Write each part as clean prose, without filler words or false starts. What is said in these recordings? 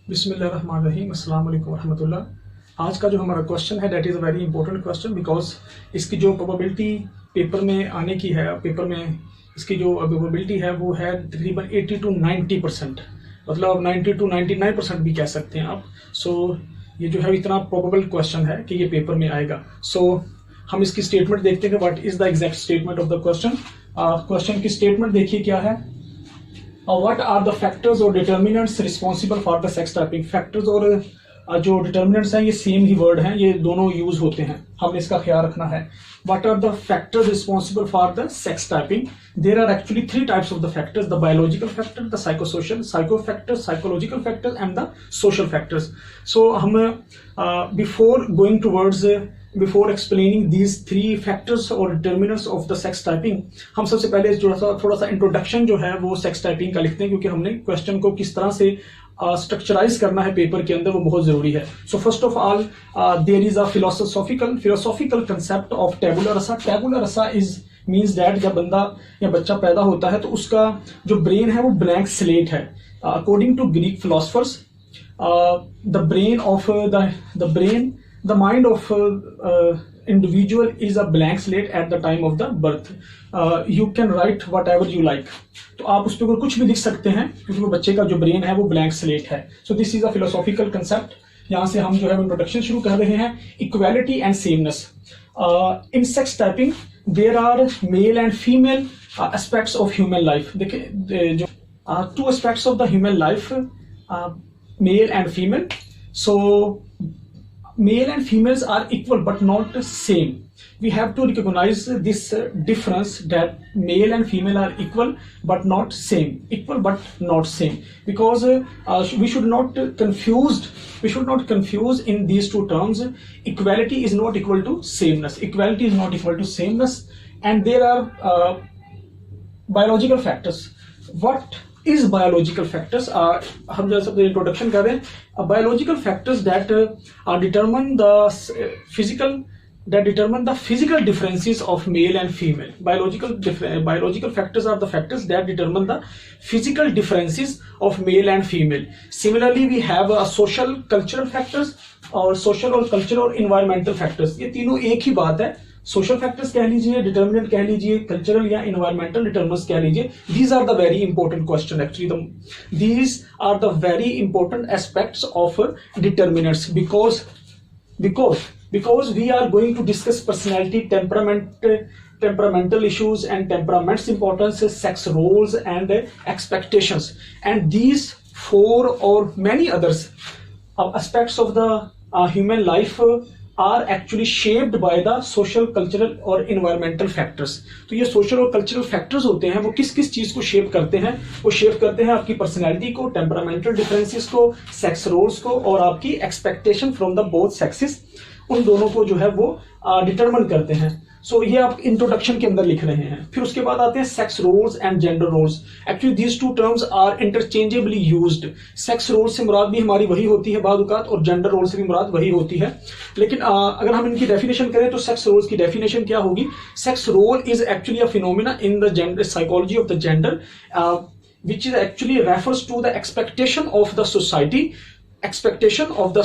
बिस्मिल्लाहिर्रहमानिर्रहीम, अस्सलाम वालेकुम रहमतुल्लाह। आज का जो हमारा क्वेश्चन है that is a very important question because इसकी जो प्रोबेबिलिटी पेपर में आने की है, पेपर में इसकी जो प्रोबेबिलिटी है वो है तकरीबन 80 to 90%, मतलब 90 to 99% भी कह सकते हैं आप। सो ये जो है इतना प्रोबेबल क्वेश्चन है कि ये पेपर में आएगा। सो हम इसकी स्टेटमेंट देखते हैं कि what is the exact statement of the question. Question की स्टेटमेंट देखिए क्या है। व्हाट आर द फैक्टर्स और determinants responsible for the sex typing. Factors और जो डिटर्मिनेंट्स हैं ये सेम ही वर्ड हैं, ये दोनों यूज होते हैं, हमने इसका ख्याल रखना है। What are the factors responsible for the sex typing. There are actually 3 types of the factors, the biological factor, the psychosocial factors, psychological factors and the social factors. So हम before going towards before explaining these 3 factors और determinants of the sex typing, हम सबसे पहले थोड़ा सा introduction जो है वो सेक्स टाइपिंग का लिखते हैं, क्योंकि हमने क्वेश्चन को किस तरह से स्ट्रक्चराइज करना है पेपर के अंदर वो बहुत जरूरी है। So first of all there is a philosophical concept of tabula rasa. Tabula रसा इज मीन्स दैट जब बंदा या बच्चा पैदा होता है तो उसका जो ब्रेन है वो ब्लैंक स्लेट है। According to Greek philosophers the mind of individual is a blank slate at the time of the birth. You can write whatever you like. तो आप उस पर कुछ भी लिख सकते हैं क्योंकि वो बच्चे का जो ब्रेन है वो ब्लैंक स्लेट है। सो this is a philosophical concept. यहाँ से हम जो है इंट्रोडक्शन शुरू कर रहे हैं। Equality and sameness in sex typing there are male and female aspects of human life. देखिए जो 2 aspects of the human life, male and female. So male and females are equal but not same. We have to recognize this difference that male and female are equal but not same. Equal but not same. Because we should not confuse in these 2 terms. Equality is not equal to sameness. Equality is not equal to sameness. And there are biological factors. What is biological factors? हम जैसे introduction कर रहे हैं। Biological factors that determine the physical differences of male and female. Biological factors are the factors that determine the physical differences of male and female. Similarly, we have social cultural factors और social और cultural और environmental factors। ये तीनों एक ही बात है। Social factors कह लीजिए, डिटर्मिनेंट कह लीजिए, कल्चरल या इन्वायरमेंटल डिटर्मिनेंट्स कह लीजिए। These are the very important question actually. These are the very important aspects of determinants because we are going to discuss personality, temperamental issues and temperament's importance, sex roles and expectations, and these 4 or many others aspects of the human life are actually shaped by the social, cultural और environmental factors। तो ये social और cultural factors होते हैं, वो किस किस चीज को शेप करते हैं? वो शेप करते हैं आपकी पर्सनैलिटी को, टेम्परामेंटल डिफरेंसेस को, सेक्स रोल्स को और आपकी expectation from the both sexes, उन दोनों को जो है वो डिटरमिन करते हैं। सो ये आप इंट्रोडक्शन के अंदर लिख रहे हैं। फिर उसके बाद आते हैं sex roles and gender roles. Actually these 2 terms are interchangeably used. Sex role से मुराद भी हमारी वही होती है बाद औक़ात, और जेंडर रोल से भी मुराद वही होती है। लेकिन अगर हम इनकी डेफिनेशन करें तो सेक्स रोल्स की डेफिनेशन क्या होगी? Sex role is actually a phenomena in the gender psychology of the gender which is actually refers to the expectation of the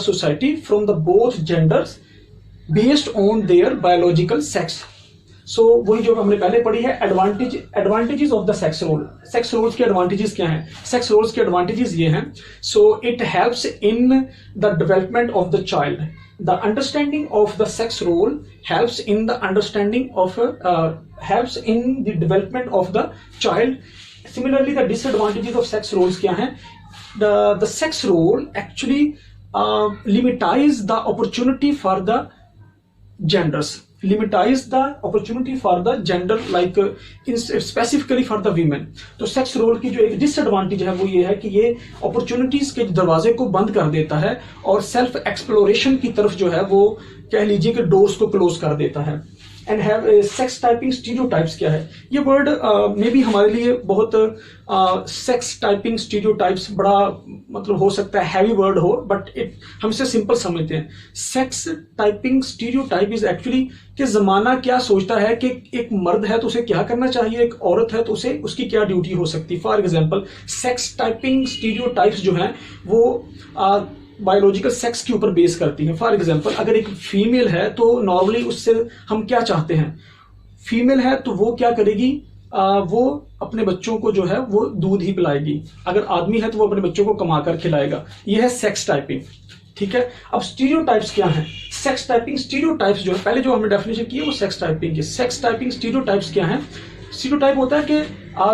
society from the both genders based on their biological sex. So वही जो हमने पहले पढ़ी है, advantages of the sex role. Sex roles के advantages क्या हैं? Sex roles के एडवांटेजेस ये हैं। So it helps in the development of the child. The understanding of the sex role helps in the development of the child. Similarly, the disadvantages of sex roles क्या हैं? The sex role actually limitize the opportunity for the genders. Limitize the opportunity for the gender, like specifically for the women. तो sex role की जो एक disadvantage है वो ये है कि ये अपॉर्चुनिटीज के दरवाजे को बंद कर देता है और सेल्फ एक्सप्लोरेशन की तरफ जो है वो कह लीजिए कि डोर्स को क्लोज कर देता है। And have sex typing stereotypes क्या है? ये वर्ड में भी हमारे लिए बहुत सेक्स टाइपिंग स्टीरियोटाइप्स बड़ा मतलब हो सकता है हैवी वर्ड हो, बट हम इसे सिंपल समझते हैं। Sex typing stereotype is actually कि जमाना क्या सोचता है कि एक मर्द है तो उसे क्या करना चाहिए, एक औरत है तो उसे उसकी क्या ड्यूटी हो सकती है। For example sex typing stereotypes जो हैं वो बायोलॉजिकल सेक्स के ऊपर बेस करती है। फॉर एग्जाम्पल अगर एक फीमेल है तो नॉर्मली उससे हम क्या चाहते हैं, फीमेल है तो वो क्या करेगी, वो अपने बच्चों को जो है वो दूध ही पिलाएगी। अगर आदमी है तो वो अपने बच्चों को कमाकर खिलाएगा। ये है सेक्स टाइपिंग, ठीक है। अब स्टीरियोटाइप्स क्या है? सेक्स टाइपिंग स्टीरियोटाइप्स जो है, पहले जो हमने डेफिनेशन की है वो सेक्स टाइपिंग की। सेक्स टाइपिंग स्टीरियोटाइप्स क्या है? स्टीरियोटाइप होता है कि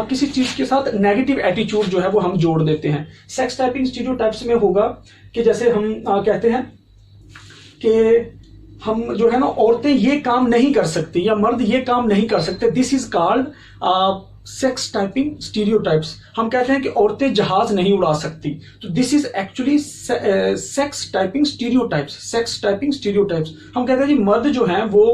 किसी चीज के साथ नेगेटिव एटीट्यूड जो है वो हम जोड़ देते हैं। सेक्स टाइपिंग स्टीरियोटाइप्स में होगा कि जैसे हम कहते हैं कि हम जो है ना, औरतें ये काम नहीं कर सकती या मर्द ये काम नहीं कर सकते। This is called sex typing stereotypes. हम कहते हैं कि औरतें जहाज नहीं उड़ा सकती, तो this is actually sex typing stereotypes. Sex typing stereotypes हम कहते हैं कि मर्द जो हैं वो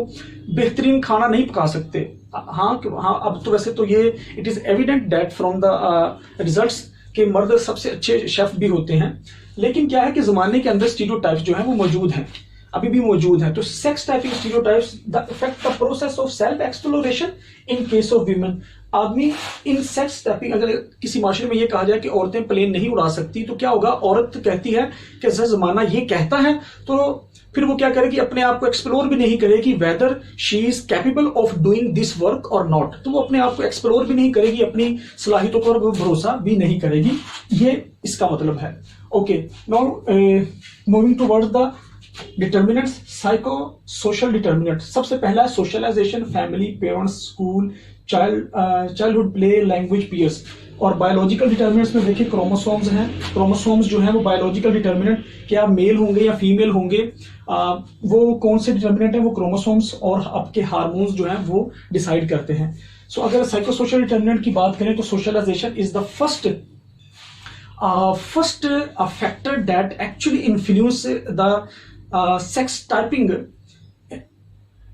बेहतरीन खाना नहीं पका सकते। हाँ, अब तो वैसे तो ये it is evident that from the results के मर्द सबसे अच्छे शेफ भी होते हैं, लेकिन क्या है कि जमाने के अंदर स्टीरियोटाइप्स जो है वो मौजूद हैं, अभी भी मौजूद है। तो sex typing stereotypes the effect the process of self exploration in case of women. आदमी इन सेक्स टाइपिंग, अगर किसी माशरे में ये कहा जाए कि औरतें प्लेन नहीं उड़ा सकती तो क्या होगा, औरत कहती है कि जैसे जमाना ये कहता है, तो फिर वो क्या करेगी, अपने आप को एक्सप्लोर भी नहीं करेगी whether she is capable of doing this work और नॉट। तो वो अपने आप को एक्सप्लोर भी नहीं करेगी, अपनी सलाहियतों पर वो भरोसा भी नहीं करेगी। ये इसका मतलब है। Okay, now moving towards the determinants, psycho social determinant. सबसे पहला है socialization, family, parents, school, childhood play, language, peers. और बायोलॉजिकल डिटर्मिनेंट्स में देखिए क्रोमोसोम्स हैं। क्रोमोसोम्स जो हैं वो बायोलॉजिकल डिटर्मिनेंट, क्या मेल होंगे या फीमेल होंगे, वो कौन से डिटर्मिनेंट है, वो क्रोमोसोम्स और आपके हार्मोन्स जो हैं वो डिसाइड करते हैं। सो अगर साइको सोशल डिटर्मिनेंट की बात करें तो socialisation is the first factor that actually influence the sex typing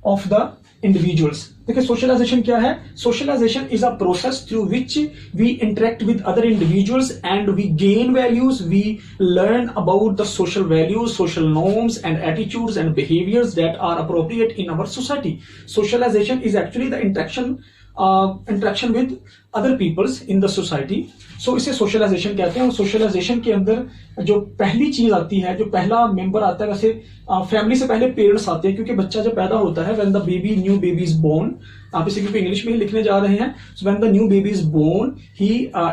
of the individuals. देखिए सोशलाइजेशन क्या है? Socialisation is a process through which we interact with other individuals and we gain values, we learn about the social values, social norms and attitudes and behaviours that are appropriate in our society. Socialisation is actually the interaction with other peoples in the society. So इसे socialisation कहते हैं। और socialisation के अंदर जो पहली चीज आती है, जो पहला मेंबर आता है, वैसे फैमिली से पहले पेरेंट्स आते हैं, क्योंकि बच्चा जब पैदा होता है, when the baby new baby is born, आप इसे क्योंकि इंग्लिश में ही लिखने जा रहे हैं, so when the new baby is born he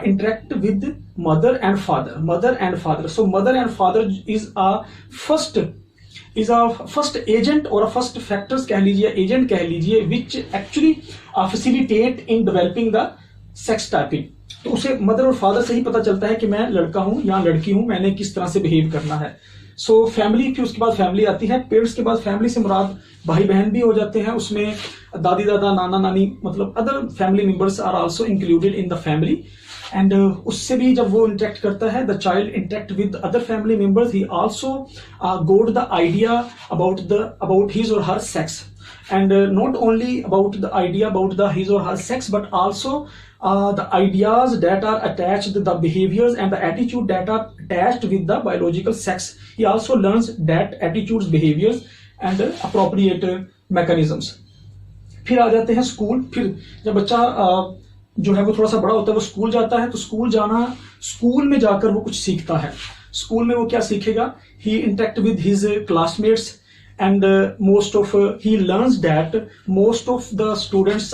interact with mother and father. So mother and father is a first agent और फर्स्ट फैक्टर्स कह लीजिए, एजेंट कह लीजिए, which actually facilitate in developing the sex typing. तो उसे mother और father से ही पता चलता है कि मैं लड़का हूं या लड़की हूं, मैंने किस तरह से बिहेव करना है। सो फैमिली, फिर उसके बाद फैमिली आती है। पेरेंट्स के बाद फैमिली से मुराद भाई बहन भी हो जाते हैं, उसमें दादी दादा, नाना नानी, मतलब other family members are also included in the family. And उससे भी जब वो इंटरेक्ट करता है, the child interact with other family members, he also got the idea about his और her sex, and not only about the idea about the his or her sex, but also the ideas that are attached, the behaviors and the attitude that are attached with the biological sex. He also learns that attitudes, behaviors and appropriate mechanisms. फिर आ जाते हैं school. फिर जब बच्चा जो है वो थोड़ा सा बड़ा होता है, वो स्कूल जाता है, तो स्कूल में जाकर वो कुछ सीखता है। स्कूल में वो क्या सीखेगा? He interact with his classmates and he learns that most of the students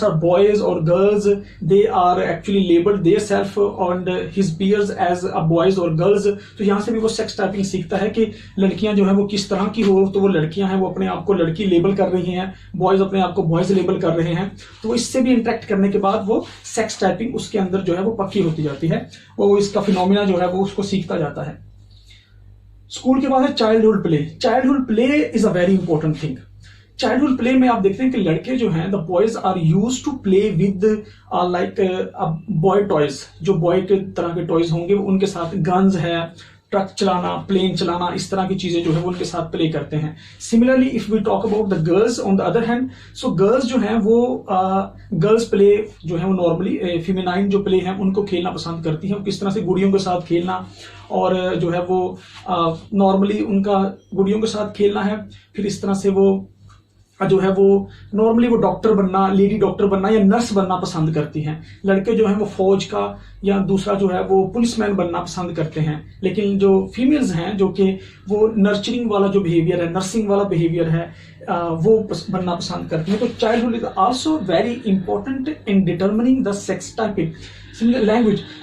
are boys or girls. They are actually labeled their self and his peers as a boys or girls. तो यहाँ से भी वो sex typing सीखता है कि लड़कियां जो है वो किस तरह की हो, तो वो लड़कियां हैं वो अपने आप को लड़की लेबल कर रही हैं, बॉयज अपने आप को बॉयज लेबल कर रहे हैं। तो वो इससे भी इंटरेक्ट करने के बाद वो सेक्स टाइपिंग उसके अंदर जो है वो पक्की होती जाती है, वो इसका फिनोमिना जो है वो उसको सीखता जाता है। स्कूल के बाद है childhood play. Childhood play is a very important thing. Childhood play में आप देखते हैं कि लड़के जो हैं, the boys are used to play with like boy toys, जो बॉय के तरह के टॉयज होंगे उनके साथ, गन्स है, ट्रक चलाना, प्लेन चलाना, इस तरह की चीजें जो है वो उनके साथ प्ले करते हैं। Similarly if we talk about the girls on the other hand, so girls जो हैं वो गर्ल्स प्ले जो है वो नॉर्मली फेमिनाइन जो प्ले हैं उनको खेलना पसंद करती हैं। किस तरह से गुड़ियों के साथ खेलना, और जो है वो नॉर्मली उनका गुड़ियों के साथ खेलना है। फिर इस तरह से वो जो है वो नॉर्मली वो डॉक्टर बनना, लेडी डॉक्टर बनना या नर्स बनना पसंद करती हैं। लड़के जो है वो फौज का या दूसरा जो है वो पुलिसमैन बनना पसंद करते हैं। लेकिन जो फीमेल्स हैं जो कि वो नर्चरिंग वाला जो बिहेवियर है, नर्सिंग वाला बिहेवियर है, वो बनना पसंद करती हैं। तो childhood is also very important in determining the sex typing.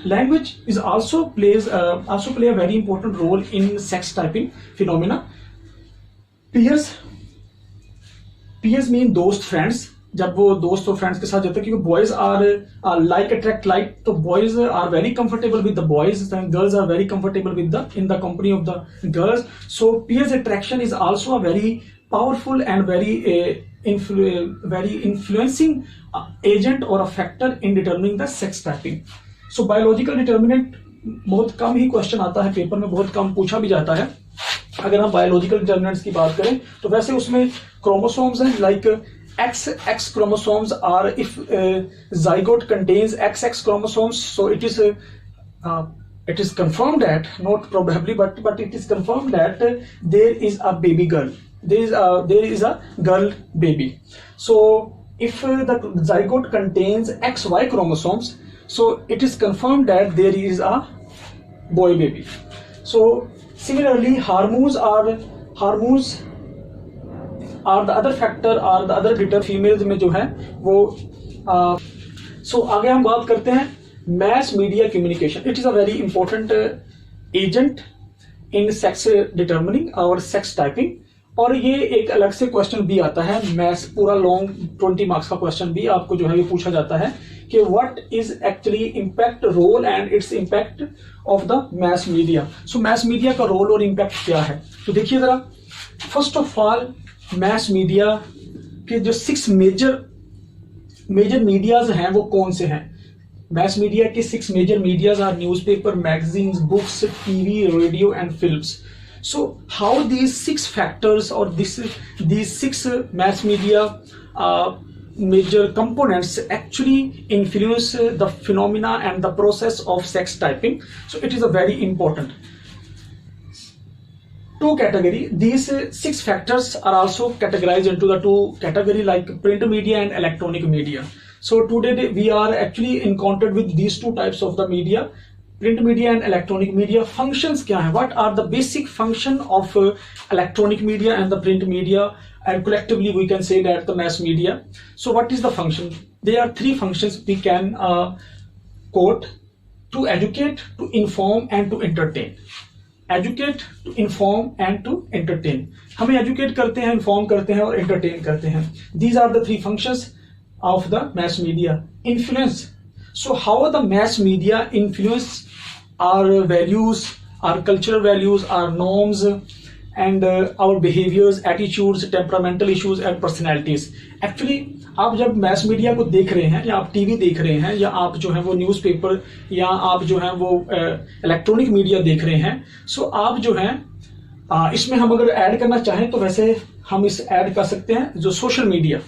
Language is also play a very important role in sex typing phenomena. Peers mean दोस्त, फ्रेंड्स। जब वो दोस्त और फ्रेंड्स के साथ जाते हैं, क्योंकि boys are like attract like, तो boys are very comfortable with the boys and girls are very comfortable with the in the company of the girls. So peers attraction is also a very powerful and very influencing agent or a factor in determining the sex typing. So biological determinant बहुत कम ही question आता है paper में, बहुत कम पूछा भी जाता है। अगर हम बायोलॉजिकल डिटर्मिनेंट्स की बात करें तो वैसे उसमें क्रोमोसोम्स हैं, like XX chromosomes are if zygote contains XX chromosomes, so it is confirmed that, not probably but it is confirmed that there is a baby girl, there is a girl baby. So if the zygote contains XY chromosomes, so it is confirmed that there is a boy baby. So similarly hormones are the other factor or the other determinant females में जो है वो so आगे हम बात करते हैं mass media communication. It is a very important agent in sex determining or sex typing. और ये एक अलग से क्वेश्चन भी आता है, मैथ्स पूरा लॉन्ग 20 मार्क्स का क्वेश्चन भी आपको जो है ये पूछा जाता है कि what is actually impact, role and its impact of the mass media. So mass media का रोल और इम्पैक्ट क्या है, तो देखिए जरा। First of all mass media के जो 6 मेजर मीडियाज हैं वो कौन से हैं? मैस मीडिया के 6 major medias are newspaper, magazines, books, TV, radio and films. So how these 6 factors or these 6 mass media major components actually influence the phenomena and the process of sex typing. So it is a very important. 2 category. These 6 factors are also categorized into the 2 category like print media and electronic media. So today we are actually encountered with these 2 types of the media. Print media and electronic media. Functions क्या है? What are the basic function of electronic media and the print media, and collectively we can say that the mass media. So what is the function? There are 3 functions we can quote: to educate, to inform and to entertain. Educate, to inform and to entertain. हमें educate करते हैं, inform करते हैं और entertain करते हैं. These are the 3 functions of the mass media. Influence. So how the mass media influence our values, our cultural values, our norms and our behaviors, attitudes, temperamental issues and personalities. Actually आप जब mass media को देख रहे हैं या आप TV देख रहे हैं या आप जो है वो न्यूज़पेपर या आप जो है वो इलेक्ट्रॉनिक मीडिया देख रहे हैं, सो आप जो है इसमें हम अगर ऐड करना चाहें तो वैसे हम इस ऐड कर सकते हैं जो social media.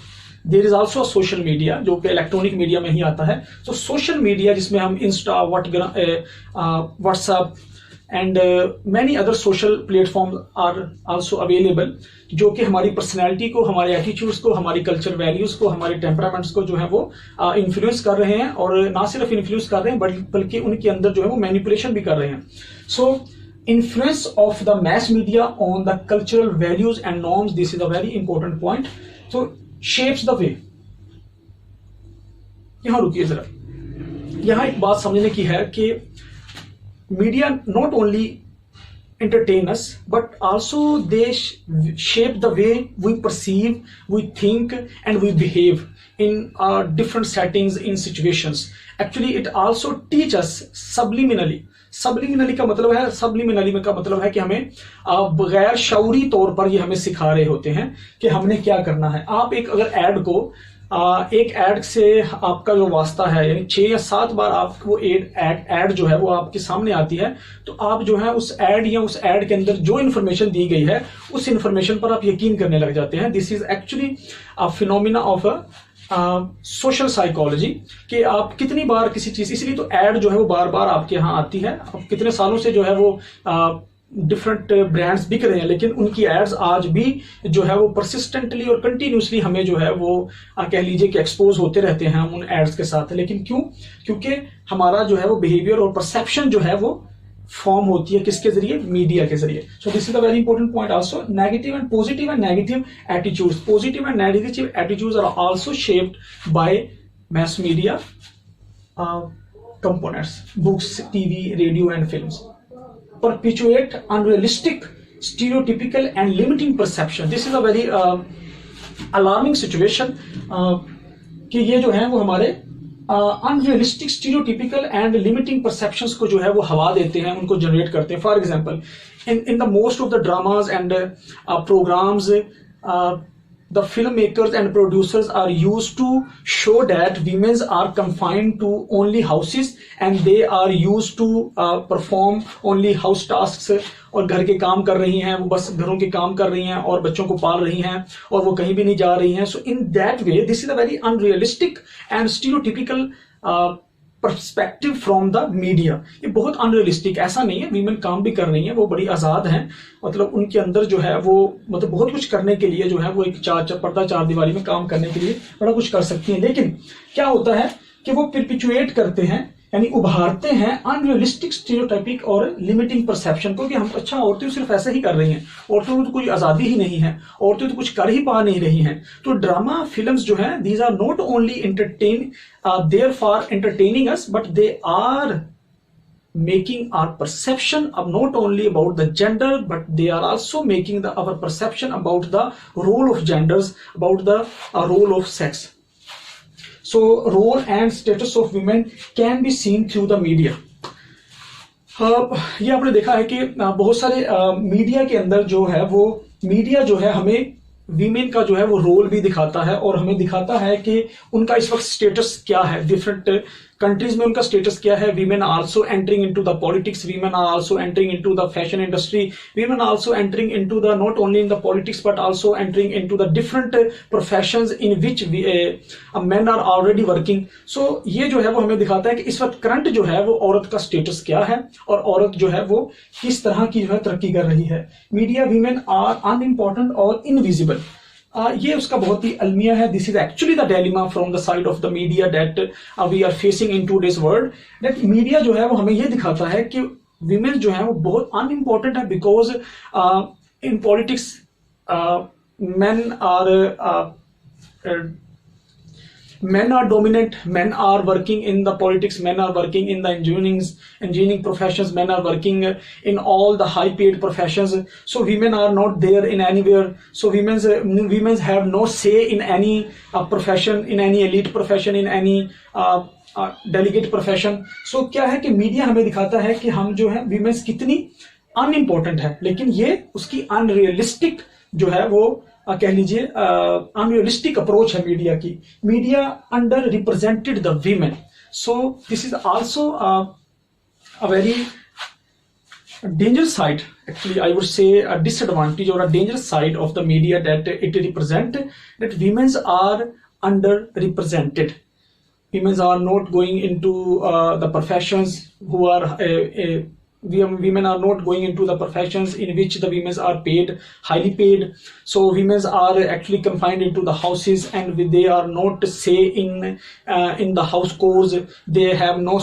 There is also social media जो कि इलेक्ट्रॉनिक मीडिया में ही आता है. तो सोशल मीडिया जिसमें हम Insta, WhatsApp and many other social platform are also available, जो कि हमारी पर्सनैलिटी को, हमारे एटीट्यूड्स को, हमारी कल्चर वैल्यूज को, हमारे टेम्परामेंट्स को जो है वो इन्फ्लुएंस कर रहे हैं. और ना सिर्फ इन्फ्लुएंस कर रहे हैं बल्कि उनके अंदर जो है वो मैनिपुलेशन भी कर रहे हैं. सो influence of the mass media on the cultural values and norms, this is a very important point. So shapes the way. यहां रुकिए जरा. यहां एक बात समझने की है कि media not only entertain us but also they shape the way we perceive, we think and we behave in different settings, in situations. Actually it also teach us subliminally. Subliminally का मतलब है, सबलिमिनली का मतलब है कि हमें गैर शऊरी तौर पर ये हमें सिखा रहे होते हैं कि हमने क्या करना है. आप एक अगर ऐड को एक एड से आपका जो वास्ता है, यानी 6 या 7 बार आपको वो एड जो है वो आपके सामने आती है, तो आप जो है उस एड या उस एड के अंदर जो इन्फॉर्मेशन दी गई है उस इन्फॉर्मेशन पर आप यकीन करने लग जाते हैं। This is actually a phenomena of a social psychology, कि आप कितनी बार किसी चीज, इसलिए तो एड जो है वो बार बार आपके यहाँ आती है। अब कितने सालों से जो है वो डिफरेंट ब्रांड्स बिक रहे हैं, लेकिन उनकी एड्स आज भी जो है वो परसिस्टेंटली और कंटिन्यूसली हमें जो है वो कह लीजिए कि एक्सपोज होते रहते हैं हम उन एड्स के साथ। लेकिन क्यों? क्योंकि हमारा जो है वो बिहेवियर और परसेप्शन जो है वो फॉर्म होती है किसके जरिए? मीडिया के जरिए। So this is a very important point also. Negative and negative attitudes, positive and negative attitudes are also shaped by mass media components, books, TV, radio and films perpetuate unrealistic, stereotypical and limiting perception. This is a very alarming situation कि ये जो है वो हमारे unrealistic, stereotypical and limiting perceptions को जो है वो हवा देते हैं, उनको जनरेट करते हैं। For example, in the most of the dramas and programmes, the filmmakers and producers are used to show that women are confined to only houses and they are used to perform only house tasks, और घर के काम कर रही हैं, वो बस घरों के काम कर रही हैं और बच्चों को पाल रही हैं और वो कहीं भी नहीं जा रही हैं। So in that way this is a very unrealistic and stereotypical perspective from the media. ये बहुत अनरियलिस्टिक, ऐसा नहीं है, वीमेन काम भी कर रही हैं, वो बड़ी आजाद हैं, मतलब उनके अंदर जो है वो मतलब बहुत कुछ करने के लिए जो है वो एक पर्दा चार दीवारी में काम करने के लिए बड़ा कुछ कर सकती हैं। लेकिन क्या होता है कि वो परपेचुएट करते हैं, यानी उभारते हैं अनरियलिस्टिक, स्टीरियोटाइपिक और लिमिटिंग परसेप्शन को, कि हम अच्छा औरतें सिर्फ ऐसे ही कर रही हैं, औरतों को तो कोई आजादी ही नहीं है, औरतें तो कुछ कर ही पा नहीं रही हैं। तो ड्रामा फिल्म्स जो है, these are not only there for entertaining us, but they are making our perception of not only about the gender, but they are also making our perception about the role of genders, about the role of sex. So role and status of women can be seen through the media. ये आपने देखा है कि बहुत सारे media के अंदर जो है वो मीडिया जो है हमें वीमेन का जो है वो रोल भी दिखाता है, और हमें दिखाता है कि उनका इस वक्त स्टेटस क्या है, डिफरेंट कंट्रीज में उनका स्टेटस क्या है। Women are also entering into the politics, women are also entering into the fashion industry, women are also entering into the not only in the politics but also entering into the different professions in which men are already working. So ये जो है वो हमें दिखाता है कि इस वक्त करंट जो है वो औरत का स्टेटस क्या है और औरत जो है वो किस तरह की जो है तरक्की कर रही है। मीडिया वीमेन आर अनइम्पॉर्टेंट और इनविजिबल, ये उसका बहुत ही अलमिया है। This is actually the dilemma from the side of the media that we are facing in today's world, दैट मीडिया जो है वो हमें ये दिखाता है कि विमेन जो है वो बहुत अनइम्पॉर्टेंट है, because in politics men are dominant, men are working in the politics, men are working in the engineering professions, men are working in all the high paid professions. So women are not there in anywhere. So women have no say in any profession, in any elite profession, in any delegate profession. So क्या है कि media हमें दिखाता है कि हम जो है women कितनी अनइम्पोर्टेंट है, लेकिन ये उसकी अनरियलिस्टिक जो है वो कह लीजिए अनरियलिस्टिक अप्रोच है मीडिया की। Media under represented the women, so this is also a very dangerous side, actually I would say a disadvantage or a dangerous side of the media, that it represent that women are underrepresented. Women are not going into the professions who are women are not going into the professions in which the women are paid, highly paid. So women are actually confined into the houses and they are not say in the house chores. They have no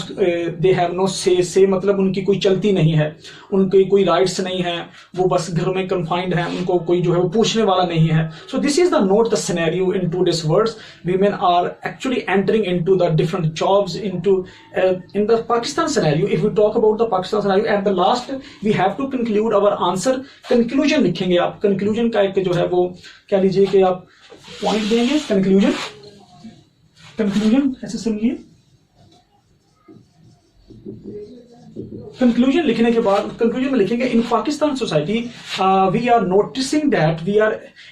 say मतलब उनकी कोई चलती नहीं है, उनके कोई rights नहीं है, वो बस घर में confined है, उनको कोई जो है वो पूछने वाला नहीं है। So this is not the scenario in today's world. Women are actually entering into the different jobs into in the Pakistan scenario. If we talk about the Pakistan scenario, at the last we have to conclude our answer. Conclusion लिखेंगे आप, conclusion का एक जो है वो क्या लीजिए कि आप पॉइंट देंगे, conclusion ऐसे सुन लिए। कंक्लूजन लिखने के बाद कंक्लूजन में लिखेंगे in Pakistan society we are noticing that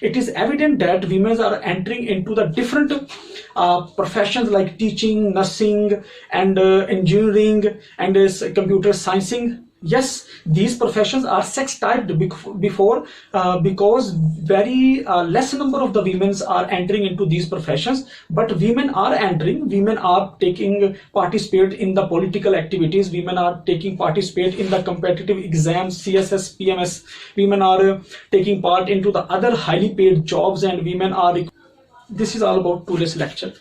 it is evident that women are entering into the different professions like teaching, nursing, and engineering, and computer sciencing. Yes, these professions are sex typed before, because very less number of the women are entering into these professions, but women are entering, women are taking participate in the political activities, women are taking participate in the competitive exams, CSS, PMS, women are taking part into the other highly paid jobs, and women are. This is all about today's lecture.